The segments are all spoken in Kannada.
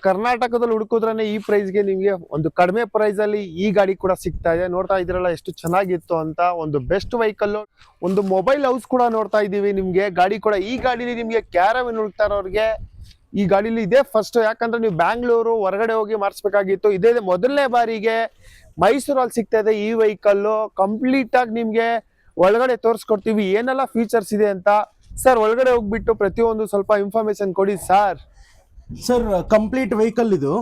ಕರ್ನಾಟಕದಲ್ಲಿ ಹುಡುಕಿದ್ರೆ ಈ ಪ್ರೈಸ್ಗೆ ನಿಮ್ಗೆ ಒಂದು ಕಡಿಮೆ ಪ್ರೈಸ್ ಅಲ್ಲಿ ಈ ಗಾಡಿ ಕೂಡ ಸಿಗ್ತಾ ಇದೆ. ನೋಡ್ತಾ ಇದ್ರಲ್ಲ ಎಷ್ಟು ಚೆನ್ನಾಗಿತ್ತು ಅಂತ. ಒಂದು ಬೆಸ್ಟ್ ವೆಹಿಕಲ್, ಒಂದು ಮೊಬೈಲ್ ಹೌಸ್ ಕೂಡ ನೋಡ್ತಾ ಇದೀವಿ. ನಿಮ್ಗೆ ಗಾಡಿ ಕೂಡ ಈ ಗಾಡಿಲಿ ನಿಮ್ಗೆ ಕ್ಯಾರವನ್ ಹುಡುಕ್ತಾ ಇರೋರಿಗೆ ಈ ಗಾಡಿಲಿ ಇದೇ ಫಸ್ಟ್. ಯಾಕಂದ್ರೆ ನೀವು ಬ್ಯಾಂಗ್ಳೂರು ಹೊರಗಡೆ ಹೋಗಿ ಮಾಡಿಸ್ಬೇಕಾಗಿತ್ತು. ಇದೇ ಮೊದಲನೇ ಬಾರಿಗೆ ಮೈಸೂರಲ್ಲಿ ಸಿಗ್ತಾ ಇದೆ ಈ ವೆಹಿಕಲ್. ಕಂಪ್ಲೀಟ್ ಆಗಿ ನಿಮ್ಗೆ ಒಳಗಡೆ ತೋರಿಸ್ಕೊಡ್ತೀವಿ ಏನೆಲ್ಲ ಫೀಚರ್ಸ್ ಇದೆ ಅಂತ. ಸರ್, ಒಳಗಡೆ ಹೋಗ್ಬಿಟ್ಟು ಪ್ರತಿಯೊಂದು ಸ್ವಲ್ಪ ಇನ್ಫಾರ್ಮೇಶನ್ ಕೊಡಿ ಸರ್. ಸರ್, ಕಂಪ್ಲೀಟ್ ವೆಹಿಕಲ್ ಇದು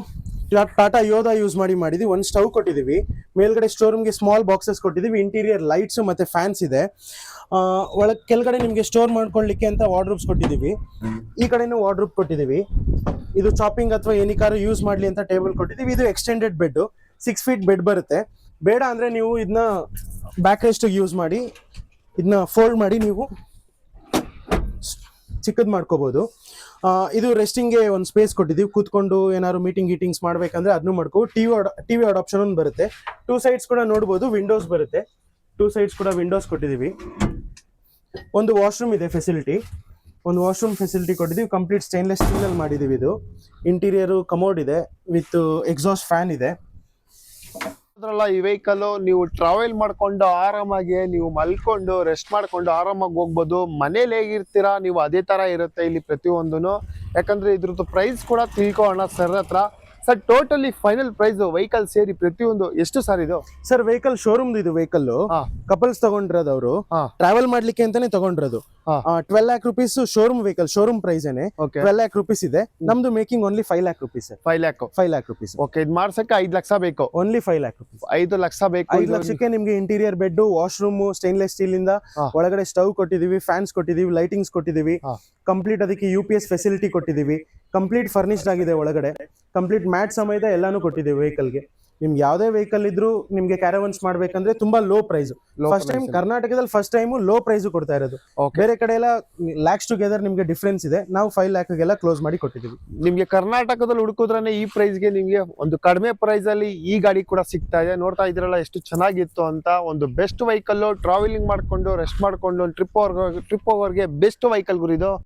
ಟಾಟಾ ಯೋಧಾ ಯೂಸ್ ಮಾಡಿದ್ವಿ. ಒಂದು ಸ್ಟವ್ ಕೊಟ್ಟಿದ್ದೀವಿ, ಮೇಲ್ಗಡೆ ಸ್ಟೋರೂಮ್ಗೆ ಸ್ಮಾಲ್ ಬಾಕ್ಸಸ್ ಕೊಟ್ಟಿದ್ದೀವಿ, ಇಂಟೀರಿಯರ್ ಲೈಟ್ಸ್ ಮತ್ತೆ ಫ್ಯಾನ್ಸ್ ಇದೆ. ಒಳಗೆ ಕೆಳಗಡೆ ನಿಮಗೆ ಸ್ಟೋರ್ ಮಾಡ್ಕೊಳ್ಳಿಕ್ಕೆ ಅಂತ ವಾರ್ಡ್ರೂಬ್ಸ್ ಕೊಟ್ಟಿದ್ದೀವಿ. ಈ ಕಡೆನೂ ವಾರ್ಡ್ರೂಬ್ ಕೊಟ್ಟಿದ್ದೀವಿ. ಇದು ಚಾಪಿಂಗ್ ಅಥವಾ ಏನಕ್ಕಾದ್ರೂ ಯೂಸ್ ಮಾಡಲಿ ಅಂತ ಟೇಬಲ್ ಕೊಟ್ಟಿದ್ದೀವಿ. ಇದು ಎಕ್ಸ್ಟೆಂಡೆಡ್ ಬೆಡ್, 6 ಫೀಟ್ ಬೆಡ್ ಬರುತ್ತೆ. ಬೇಡ ಅಂದರೆ ನೀವು ಇದನ್ನ ಬ್ಯಾಕ್ ರೆಸ್ಟಿಗೆ ಯೂಸ್ ಮಾಡಿ, ಇದನ್ನ ಫೋಲ್ಡ್ ಮಾಡಿ ನೀವು ಚಿಕ್ಕದ್ ಮಾಡ್ಕೋಬಹುದು. ಇದು ರೆಸ್ಟಿಂಗ್ಗೆ ಒಂದು ಸ್ಪೇಸ್ ಕೊಟ್ಟಿದ್ದೀವಿ. ಕೂತ್ಕೊಂಡು ಏನಾದ್ರು ಮೀಟಿಂಗ್ಸ್ ಮಾಡ್ಬೇಕಂದ್ರೆ ಅದನ್ನು ಮಾಡ್ಕೋ. ಟಿವಿ ಅಡಾಪ್ಷನ್ ಒಂದು ಬರುತ್ತೆ. 2 ಸೈಡ್ಸ್ ಕೂಡ ನೋಡ್ಬೋದು. ವಿಂಡೋಸ್ ಬರುತ್ತೆ. 2 ಸೈಡ್ಸ್ ಕೂಡ ವಿಂಡೋಸ್ ಕೊಟ್ಟಿದ್ದೀವಿ. ಒಂದು ವಾಶ್ರೂಮ್ ಇದೆ ಫೆಸಿಲಿಟಿ. ಒಂದು ವಾಶ್ರೂಮ್ ಫೆಸಿಲಿಟಿ ಕೊಟ್ಟಿದ್ದೀವಿ. ಕಂಪ್ಲೀಟ್ ಸ್ಟೇನ್ಲೆಸ್ ಸ್ಟೀಲ್ ಅಲ್ಲಿ ಮಾಡಿದ್ದೀವಿ. ಇದು ಇಂಟೀರಿಯರು ಕಮೋಡ್ ಇದೆ ವಿತ್ ಎಕ್ಸಾಸ್ಟ್ ಫ್ಯಾನ್ ಇದೆ. ಅದ್ರಲ್ಲ ಈ ವೆಹಿಕಲ್ ನೀವು ಟ್ರಾವೆಲ್ ಮಾಡ್ಕೊಂಡು ಆರಾಮಾಗಿ ನೀವು ಮಲ್ಕೊಂಡು ರೆಸ್ಟ್ ಮಾಡ್ಕೊಂಡು ಆರಾಮಾಗಿ ಹೋಗ್ಬೋದು. ಮನೇಲಿ ಹೇಗಿರ್ತೀರಾ ನೀವು ಅದೇ ತರ ಇರುತ್ತೆ ಇಲ್ಲಿ ಪ್ರತಿಯೊಂದನು. ಯಾಕಂದ್ರೆ ಇದ್ರದ್ದು ಪ್ರೈಸ್ ಕೂಡ ತಿಳ್ಕೊಳ್ಳೋಣ ಸರ್ ಹತ್ರ. Sir, totally final price vehicle ಸೇರಿ ಪ್ರತಿಯೊಂದು ಎಷ್ಟು ಸರ್ ಇದು? ಸರ್, ವೆಹಿಕಲ್ ಶೋರೂಮ್ ಇದು. ವೆಹಿಕಲ್ ಕಪಲ್ಸ್ ತಗೊಂಡಿರೋದು, ಅವರು ಟ್ರಾವೆಲ್ ಮಾಡ್ಲಿಕ್ಕೆ ಅಂತಾನೆ ತಗೊಂಡಿರೋದು. 12 lakh rupees showroom vehicle, showroom price ಏನೆ 12 lakh rupees ಇದೆ. ನಮ್ದು making only 5 lakh rupees. 5 lakh rupees. Okay, ಇದು ಮಾಡ್ಸಕ್ಕೆ 5 ಲಕ್ಷ ಬೇಕು. Only 5 lakh rupees. 5 ಲಕ್ಷ ಬೇಕು. 5 ಲಕ್ಷಕ್ಕೆ ನಿಮ್ಗೆ interior bed, washroom, stainless steel ಇಂದ ಒಳಗಡೆ ಸ್ಟವ್ ಕೊಟ್ಟಿದೀವಿ, ಫ್ಯಾನ್ಸ್ ಕೊಟ್ಟಿದೀವಿ, ಲೈಟಿಂಗ್ಸ್ ಕೊಟ್ಟಿದೀವಿ. ಕಂಪ್ಲೀಟ್ ಅದಕ್ಕೆ UPS ಫೆಸಿಲಿಟಿ ಕೊಟ್ಟಿದೀವಿ. ಕಂಪ್ಲೀಟ್ ಫರ್ನಿಶ್ಡ್ ಆಗಿದೆ ಒಳಗಡೆ. ಕಂಪ್ಲೀಟ್ ಮ್ಯಾಟ್ ಸಮೇತ ಎಲ್ಲಾನು ಕೊಟ್ಟಿದ್ದೀವಿ ವೆಹಿಕಲ್ಗೆ. ನಿಮ್ಗೆ ಯಾವ್ದೇ ವೆಹಿಕಲ್ ಇದ್ರು ನಿಮ್ಗೆ ಕ್ಯಾರವನ್ಸ್ ಮಾಡ್ಬೇಕಂದ್ರೆ ತುಂಬಾ ಲೋ ಪ್ರೈಸ್. ಫಸ್ಟ್ ಟೈಮ್ ಕರ್ನಾಟಕದಲ್ಲಿ ಫಸ್ಟ್ ಟೈಮ್ ಲೋ ಪ್ರೈಸ್ ಕೊಡ್ತಾ ಇರೋದು. ಬೇರೆ ಕಡೆ ಎಲ್ಲ ಲ್ಯಾಕ್ಸ್ ಟುಗೆದರ್ ನಿಮ್ಗೆ ಡಿಫ್ರೆನ್ಸ್ ಇದೆ. ನಾವು 5 lakh ಗೆಲ್ಲ ಕ್ಲೋಸ್ ಮಾಡಿ ಕೊಟ್ಟಿದ್ದೀವಿ. ನಿಮ್ಗೆ ಕರ್ನಾಟಕದಲ್ಲಿ ಹುಡುಕಿದ್ರೆ ಈ ಪ್ರೈಸ್ಗೆ ನಿಮ್ಗೆ ಒಂದು ಕಡಿಮೆ ಪ್ರೈಸ್ ಅಲ್ಲಿ ಈ ಗಾಡಿ ಕೂಡ ಸಿಗ್ತಾ ಇದೆ. ನೋಡ್ತಾ ಇದ್ರಲ್ಲ ಎಷ್ಟು ಚೆನ್ನಾಗಿತ್ತು ಅಂತ. ಒಂದು ಬೆಸ್ಟ್ ವೆಹಿಕಲ್, ಟ್ರಾವೆಲಿಂಗ್ ಮಾಡ್ಕೊಂಡು ರೆಸ್ಟ್ ಮಾಡ್ಕೊಂಡು ಟ್ರಿಪ್ ಹೋಗೋರ್ಗೆ ಬೆಸ್ಟ್ ವೆಹಿಕಲ್ ಗುರು ಇದು.